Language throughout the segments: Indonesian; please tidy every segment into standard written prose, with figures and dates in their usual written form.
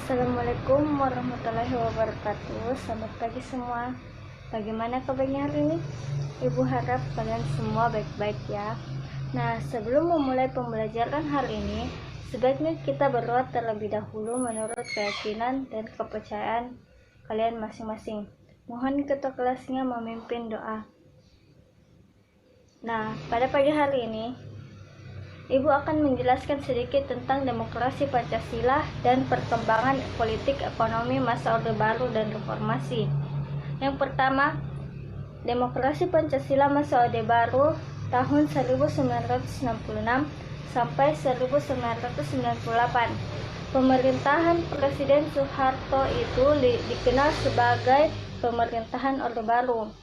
Assalamualaikum warahmatullahi wabarakatuh. Selamat pagi semua. Bagaimana kabarnya hari ini? Ibu harap kalian semua baik-baik ya. Nah, sebelum memulai pembelajaran hari ini, sebaiknya kita berdoa terlebih dahulu menurut keyakinan dan kepercayaan kalian masing-masing. Mohon ketua kelasnya memimpin doa. Nah, pada pagi hari ini Ibu akan menjelaskan sedikit tentang demokrasi Pancasila dan perkembangan politik ekonomi masa Orde Baru dan reformasi. Yang pertama, demokrasi Pancasila masa Orde Baru tahun 1966 sampai 1998. Pemerintahan Presiden Soeharto itu dikenal sebagai pemerintahan Orde Baru.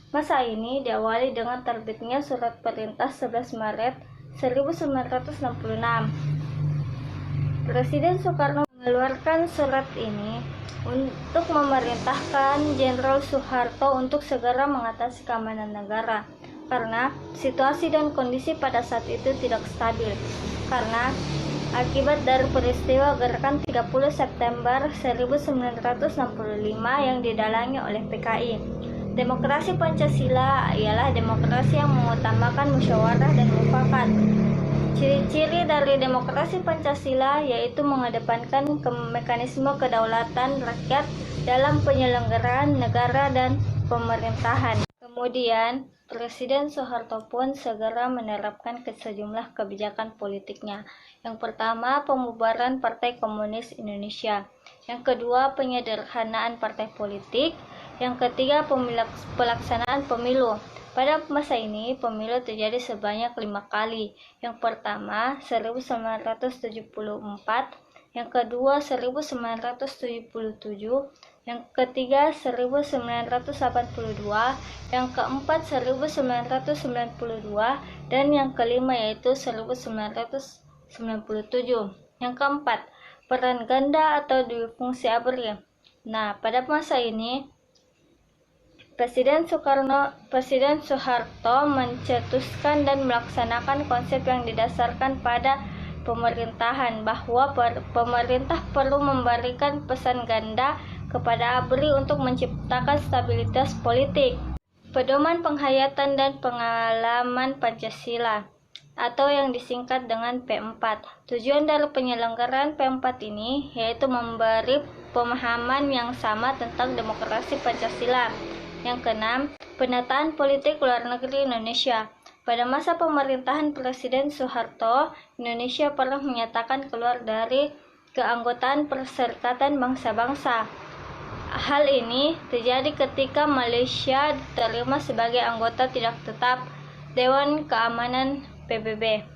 Masa ini diawali dengan terbitnya Surat Perintah 11 Maret 1966. Presiden Soekarno mengeluarkan surat ini untuk memerintahkan Jenderal Soeharto untuk segera mengatasi keamanan negara karena situasi dan kondisi pada saat itu tidak stabil karena akibat dari peristiwa Gerakan 30 September 1965 yang didalangi oleh PKI. Demokrasi Pancasila ialah demokrasi yang mengutamakan musyawarah dan mufakat. Ciri-ciri dari demokrasi Pancasila yaitu mengedepankan mekanisme kedaulatan rakyat dalam penyelenggaraan negara dan pemerintahan. Kemudian, Presiden Soeharto pun segera menerapkan sejumlah kebijakan politiknya. Yang pertama, pembubaran Partai Komunis Indonesia. Yang kedua, penyederhanaan partai politik. Yang ketiga, pelaksanaan pemilu. Pada masa ini, pemilu terjadi sebanyak 5 kali. Yang pertama, 1974. Yang kedua, 1977. Yang ketiga, 1982. Yang keempat, 1992. Dan yang kelima yaitu 1997. Yang keempat, peran ganda atau duifungsi ABRI. Nah, pada masa ini, Presiden Soeharto mencetuskan dan melaksanakan konsep yang didasarkan pada pemerintahan bahwa pemerintah perlu memberikan pesan ganda kepada ABRI untuk menciptakan stabilitas politik. Pedoman penghayatan dan pengalaman Pancasila atau yang disingkat dengan P4. Tujuan dari penyelenggaraan P4 ini yaitu memberi pemahaman yang sama tentang demokrasi Pancasila. Yang keenam, penataan politik luar negeri Indonesia. Pada masa pemerintahan Presiden Soeharto, Indonesia pernah menyatakan keluar dari keanggotaan Perserikatan Bangsa-Bangsa. Hal ini terjadi ketika Malaysia diterima sebagai anggota tidak tetap Dewan Keamanan PBB.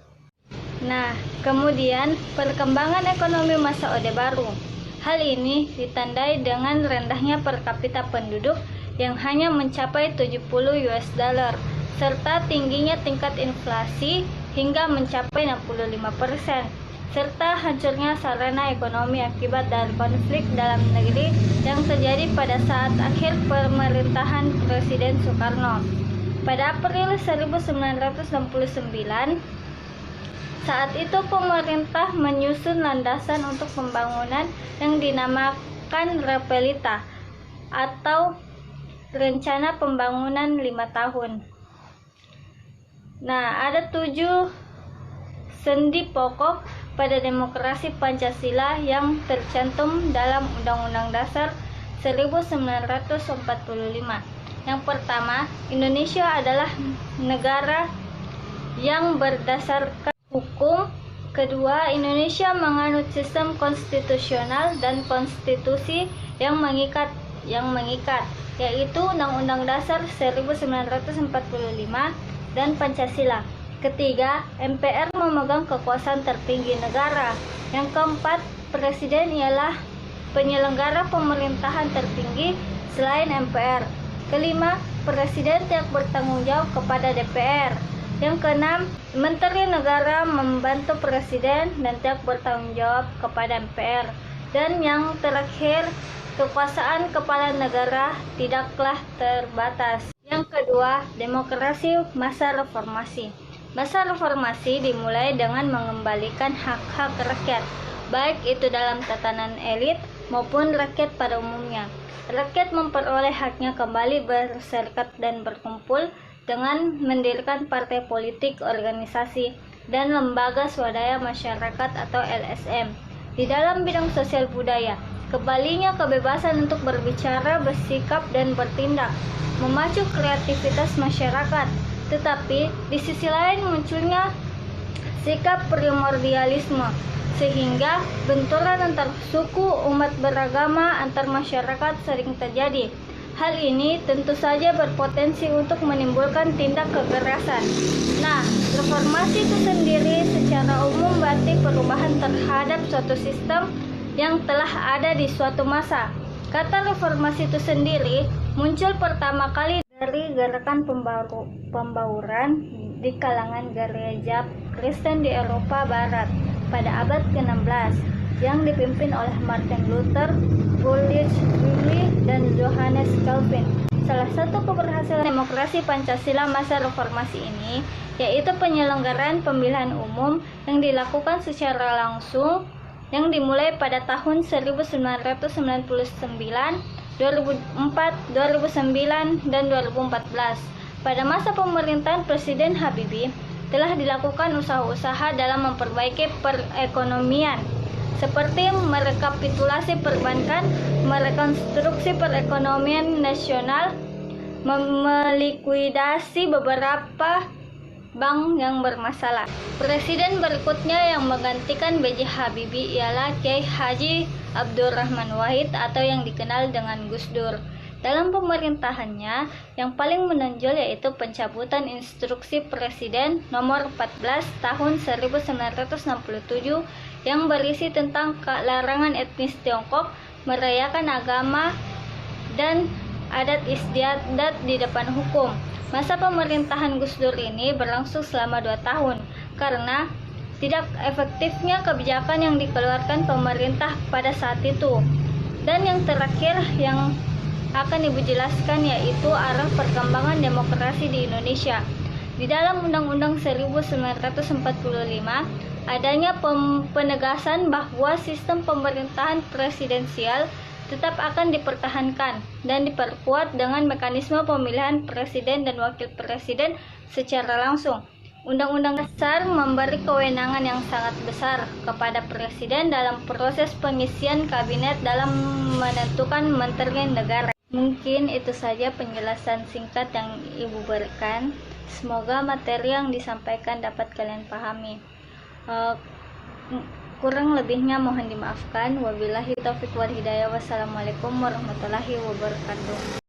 Nah, kemudian perkembangan ekonomi masa Orde Baru. Hal ini ditandai dengan rendahnya per kapita penduduk yang hanya mencapai 70 US dollar, serta tingginya tingkat inflasi hingga mencapai 65%, serta hancurnya sarana ekonomi akibat dari konflik dalam negeri yang terjadi pada saat akhir pemerintahan Presiden Soekarno. Pada April 1969, saat itu pemerintah menyusun landasan untuk pembangunan yang dinamakan Repelita atau Rencana Pembangunan 5 tahun. Nah, ada 7 sendi pokok pada demokrasi Pancasila yang tercantum dalam Undang-Undang Dasar 1945. Yang pertama, Indonesia adalah negara yang berdasarkan hukum. Kedua, Indonesia menganut sistem konstitusional dan konstitusi yang mengikat, yaitu Undang-Undang Dasar 1945 dan Pancasila. Ketiga, MPR memegang kekuasaan tertinggi negara. Yang keempat, Presiden ialah penyelenggara pemerintahan tertinggi selain MPR. Kelima, Presiden tidak bertanggung jawab kepada DPR. Yang keenam, Menteri Negara membantu Presiden dan tidak bertanggung jawab kepada MPR. Dan yang terakhir, kekuasaan kepala negara tidaklah terbatas. Yang kedua, demokrasi masa reformasi. Masa reformasi dimulai dengan mengembalikan hak-hak rakyat. baik itu dalam tatanan elit maupun rakyat pada umumnya. Rakyat memperoleh haknya kembali berserikat dan berkumpul dengan mendirikan partai politik, organisasi, dan lembaga swadaya masyarakat atau LSM. Di dalam bidang sosial budaya, kembalinya kebebasan untuk berbicara, bersikap, dan bertindak, memacu kreativitas masyarakat. Tetapi di sisi lain munculnya sikap primordialisme, sehingga benturan antar suku, umat beragama, antar masyarakat sering terjadi. Hal ini tentu saja berpotensi untuk menimbulkan tindak kekerasan. Nah, reformasi itu sendiri secara umum berarti perubahan terhadap suatu sistem yang telah ada di suatu masa. Kata reformasi itu sendiri muncul pertama kali dari gerakan pembauran di kalangan gereja Kristen di Eropa Barat pada abad ke-16 yang dipimpin oleh Martin Luther, Ulrich Zwingli, dan Johannes Calvin. Salah satu keberhasilan demokrasi Pancasila masa reformasi ini yaitu penyelenggaraan pemilihan umum yang dilakukan secara langsung yang dimulai pada tahun 1999, 2004, 2009, dan 2014. Pada masa pemerintahan Presiden Habibie telah dilakukan usaha-usaha dalam memperbaiki perekonomian, seperti merekapitulasi perbankan, merekonstruksi perekonomian nasional, melikuidasi beberapa bank yang bermasalah. Presiden berikutnya yang menggantikan B.J. Habibie ialah Kiai Haji Abdurrahman Wahid atau yang dikenal dengan Gus Dur. Dalam pemerintahannya, yang paling menonjol yaitu pencabutan Instruksi Presiden Nomor 14 Tahun 1967 yang berisi tentang larangan etnis Tiongkok merayakan agama dan adat istiadat di depan hukum. Masa pemerintahan Gus Dur ini berlangsung selama 2 tahun karena tidak efektifnya kebijakan yang dikeluarkan pemerintah pada saat itu. Dan yang terakhir yang akan Ibu jelaskan yaitu arah perkembangan demokrasi di Indonesia. Di dalam Undang-Undang 1945 adanya penegasan bahwa sistem pemerintahan presidensial tetap akan dipertahankan dan diperkuat dengan mekanisme pemilihan presiden dan wakil presiden secara langsung. Undang-Undang Dasar memberi kewenangan yang sangat besar kepada presiden dalam proses pengisian kabinet dalam menentukan menteri negara. Mungkin itu saja penjelasan singkat yang Ibu berikan. Semoga materi yang disampaikan dapat kalian pahami. Kurang lebihnya mohon dimaafkan. Wabillahi taufiq wal hidayah. Wassalamualaikum warahmatullahi wabarakatuh.